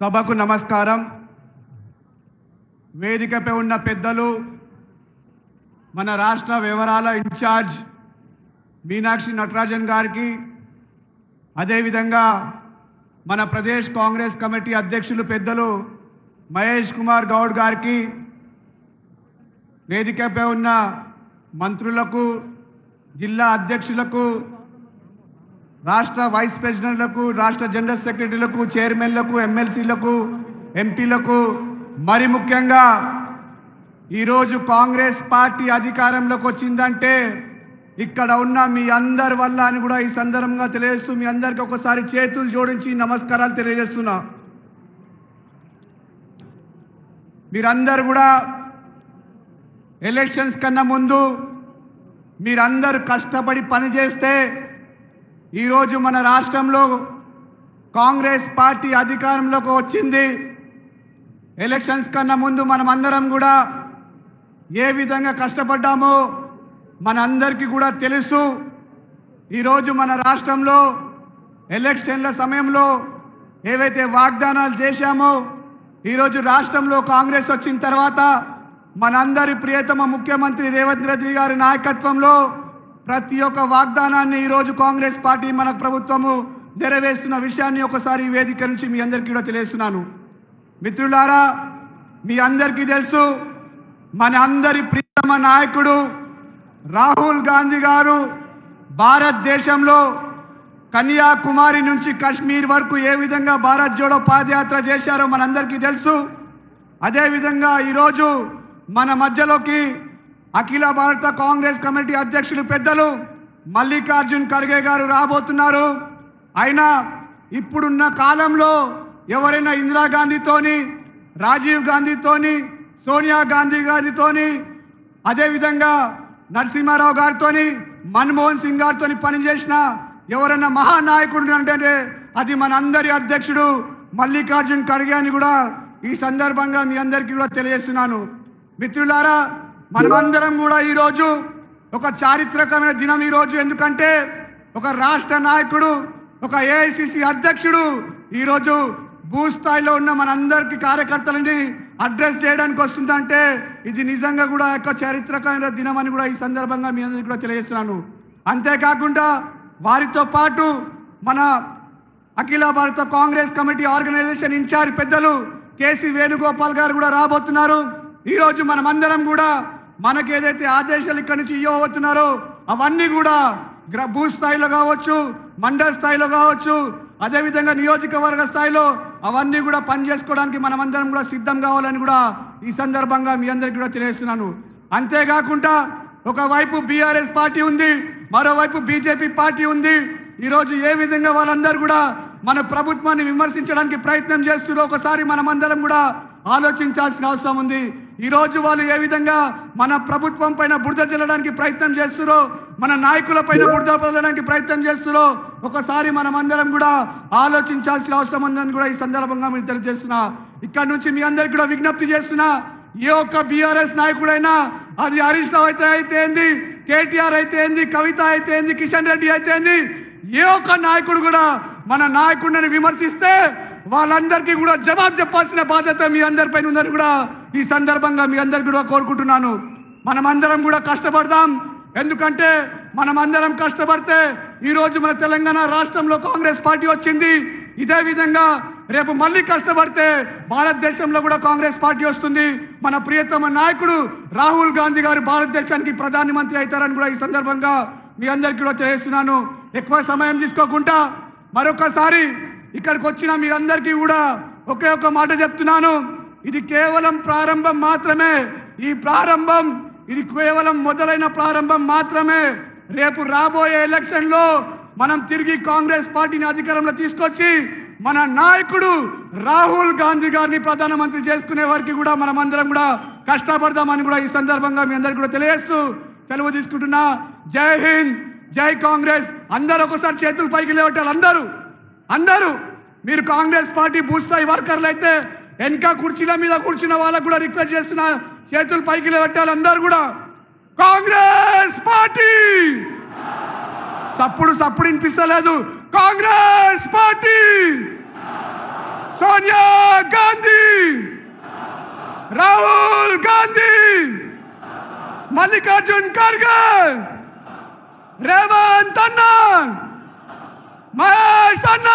సభకు నమస్కారం. వేదికపై ఉన్న పెద్దలు, మన రాష్ట్ర వివరాల ఇన్ఛార్జ్ మీనాక్షి నటరాజన్ గారికి, అదేవిధంగా మన ప్రదేశ్ కాంగ్రెస్ కమిటీ అధ్యక్షులు పెద్దలు మహేష్ కుమార్ గౌడ్ గారికి, వేదికపై ఉన్న మంత్రులకు, జిల్లా అధ్యక్షులకు, రాష్ట్ర వైస్ ప్రెసిడెంట్లకు, రాష్ట్ర జనరల్ సెక్రటరీలకు, చైర్మన్లకు, ఎమ్మెల్సీలకు, ఎంపీలకు, మరి ముఖ్యంగా ఈరోజు కాంగ్రెస్ పార్టీ అధికారంలోకి వచ్చిందంటే ఇక్కడ ఉన్న మీ అందరి వల్ల అని కూడా ఈ సందర్భంగా తెలియజేస్తూ మీ అందరికీ ఒకసారి చేతులు జోడించి నమస్కారాలు తెలియజేస్తున్నా. మీరందరూ కూడా ఎలక్షన్స్ కన్నా ముందు మీరందరూ కష్టపడి పనిచేస్తే ఈరోజు మన రాష్ట్రంలో కాంగ్రెస్ పార్టీ అధికారంలోకి వచ్చింది. ఎలక్షన్స్ కన్నా ముందు మనమందరం కూడా ఏ విధంగా కష్టపడ్డామో మనందరికీ కూడా తెలుసు. ఈరోజు మన రాష్ట్రంలో ఎలక్షన్ల సమయంలో ఏవైతే వాగ్దానాలు చేశామో ఈరోజు రాష్ట్రంలో కాంగ్రెస్ వచ్చిన తర్వాత మనందరి ప్రియతమ ముఖ్యమంత్రి రేవంత్ రెడ్డి గారి నాయకత్వంలో ప్రతి ఒక్క వాగ్దానాన్ని ఈరోజు కాంగ్రెస్ పార్టీ మన ప్రభుత్వము నెరవేరుస్తున్న విషయాన్ని ఒకసారి ఈ వేదిక నుంచి మీ అందరికీ కూడా తెలియజేస్తున్నాను. మిత్రులారా, మీ అందరికీ తెలుసు, మన అందరి ప్రియతమ నాయకుడు రాహుల్ గాంధీ గారు భారతదేశంలో కన్యాకుమారి నుంచి కాశ్మీర్ వరకు ఏ విధంగా భారత్ జోడో పాదయాత్ర చేశారో మనందరికీ తెలుసు. అదేవిధంగా ఈరోజు మన మధ్యలోకి అఖిల భారత కాంగ్రెస్ కమిటీ అధ్యక్షులు పెద్దలు మల్లికార్జున్ ఖర్గే గారు రాబోతున్నారు. అయినా ఇప్పుడున్న కాలంలో ఎవరైనా ఇందిరాగాంధీతోని, రాజీవ్ గాంధీతోని, సోనియా గాంధీ గారితోని, అదేవిధంగా నరసింహారావు గారితోని, మన్మోహన్ సింగ్ గారితో పనిచేసిన ఎవరైనా మహానాయకుడు అంటే అది మనందరి అధ్యక్షుడు మల్లికార్జున్ ఖర్గే అని కూడా ఈ సందర్భంగా మీ అందరికీ కూడా తెలియజేస్తున్నాను. మిత్రులారా, మనమందరం కూడా ఈరోజు ఒక చారిత్రకమైన దినం ఈరోజు. ఎందుకంటే ఒక రాష్ట్ర నాయకుడు, ఒక ఏఐసిసి అధ్యక్షుడు ఈరోజు భూస్థాయిలో ఉన్న మనందరికీ కార్యకర్తలని అడ్రస్ చేయడానికి వస్తుందంటే ఇది నిజంగా కూడా ఒక చారిత్రకమైన దినం అని కూడా ఈ సందర్భంగా మీ అందరికీ కూడా తెలియజేస్తున్నాను. అంతేకాకుండా వారితో పాటు మన అఖిల భారత కాంగ్రెస్ కమిటీ ఆర్గనైజేషన్ ఇన్ఛార్జ్ పెద్దలు కేసీ వేణుగోపాల్ గారు కూడా రాబోతున్నారు. ఈరోజు మనమందరం కూడా మనకి ఏదైతే ఆదేశాలు ఇక్కడి నుంచి ఇవ్వబోతున్నారో అవన్నీ కూడా భూస్థాయిలో కావచ్చు, మండల స్థాయిలో కావచ్చు, అదేవిధంగా నియోజకవర్గ స్థాయిలో అవన్నీ కూడా పనిచేసుకోవడానికి మనమందరం కూడా సిద్ధం కావాలని కూడా ఈ సందర్భంగా మీ అందరికీ కూడా తెలియజేస్తున్నాను. అంతేకాకుండా ఒకవైపు బీఆర్ఎస్ పార్టీ ఉంది, మరోవైపు బీజేపీ పార్టీ ఉంది. ఈరోజు ఏ విధంగా వాళ్ళందరూ కూడా మన ప్రభుత్వాన్ని విమర్శించడానికి ప్రయత్నం చేస్తున్నారో ఒకసారి మనమందరం కూడా ఆలోచించాల్సిన అవసరం ఉంది. ఈరోజు వాళ్ళు ఏ విధంగా మన ప్రభుత్వం పైన బురద చల్లడానికి ప్రయత్నం చేస్తున్నారో, మన నాయకుల పైన బురద చల్లడానికి ప్రయత్నం చేస్తున్నారో ఒకసారి మనమందరం కూడా ఆలోచించాల్సిన అవసరం ఉందని కూడా ఈ సందర్భంగా మీరు తెలియజేస్తున్నా. ఇక్కడ నుంచి మీ అందరికీ కూడా విజ్ఞప్తి చేస్తున్నా, ఏ ఒక్క బీఆర్ఎస్ నాయకుడైనా, అది హరీష్ రావు అయితే ఏంది, కేటీఆర్ అయితే ఏంది, కవిత అయితే ఏంది, కిషన్ రెడ్డి అయితే ఏంది, ఏ ఒక్క నాయకుడు కూడా మన నాయకుడిని విమర్శిస్తే వాళ్ళందరికీ కూడా జవాబు చెప్పాల్సిన బాధ్యత మీ అందరిపైన ఉందని కూడా ఈ సందర్భంగా మీ అందరికీ కూడా కోరుకుంటున్నాను. మనమందరం కూడా కష్టపడదాం. ఎందుకంటే మనమందరం కష్టపడితే ఈరోజు మన తెలంగాణ రాష్ట్రంలో కాంగ్రెస్ పార్టీ వచ్చింది. ఇదే విధంగా రేపు మళ్ళీ కష్టపడితే భారతదేశంలో కూడా కాంగ్రెస్ పార్టీ వస్తుంది. మన ప్రియతమ నాయకుడు రాహుల్ గాంధీ గారు భారతదేశానికి ప్రధానమంత్రి అవుతారని కూడా ఈ సందర్భంగా మీ అందరికీ కూడా తెలియజేస్తున్నాను. ఎక్కువ సమయం తీసుకోకుండా మరొకసారి ఇక్కడికి వచ్చిన మీరందరికీ కూడా ఒకే ఒక మాట చెప్తున్నాను, ఇది కేవలం ప్రారంభం మాత్రమే. ఈ ప్రారంభం, ఇది కేవలం మొదలైన ప్రారంభం మాత్రమే. రేపు రాబోయే ఎలక్షన్లో మనం తిరిగి కాంగ్రెస్ పార్టీని అధికారంలో తీసుకొచ్చి మన నాయకుడు రాహుల్ గాంధీ గారిని ప్రధానమంత్రి చేసుకునే వారికి కూడా మనమందరం కూడా కష్టపడదామని కూడా ఈ సందర్భంగా మీ అందరికీ కూడా తెలియజేస్తూ సెలవు తీసుకుంటున్నా. జై హింద్, జై కాంగ్రెస్. అందరూ ఒకసారి చేతులు పైకి లేవట్టాలి. అందరూ మీరు కాంగ్రెస్ పార్టీ భూస్థాయి వర్కర్లు అయితే వెనక కుర్చీల మీద కూర్చున్న వాళ్ళకు కూడా రిక్వెస్ట్ చేస్తున్నా, చేతులు పైకి లేవట్టాలి. అందరూ కూడా కాంగ్రెస్ పార్టీ, సప్పుడు వినిపిస్తలేదు, కాంగ్రెస్ పార్టీ, సోనియా మల్లికార్జున్ ఖర్గే, రేవంత్ అన్న, మహేష్ అన్న,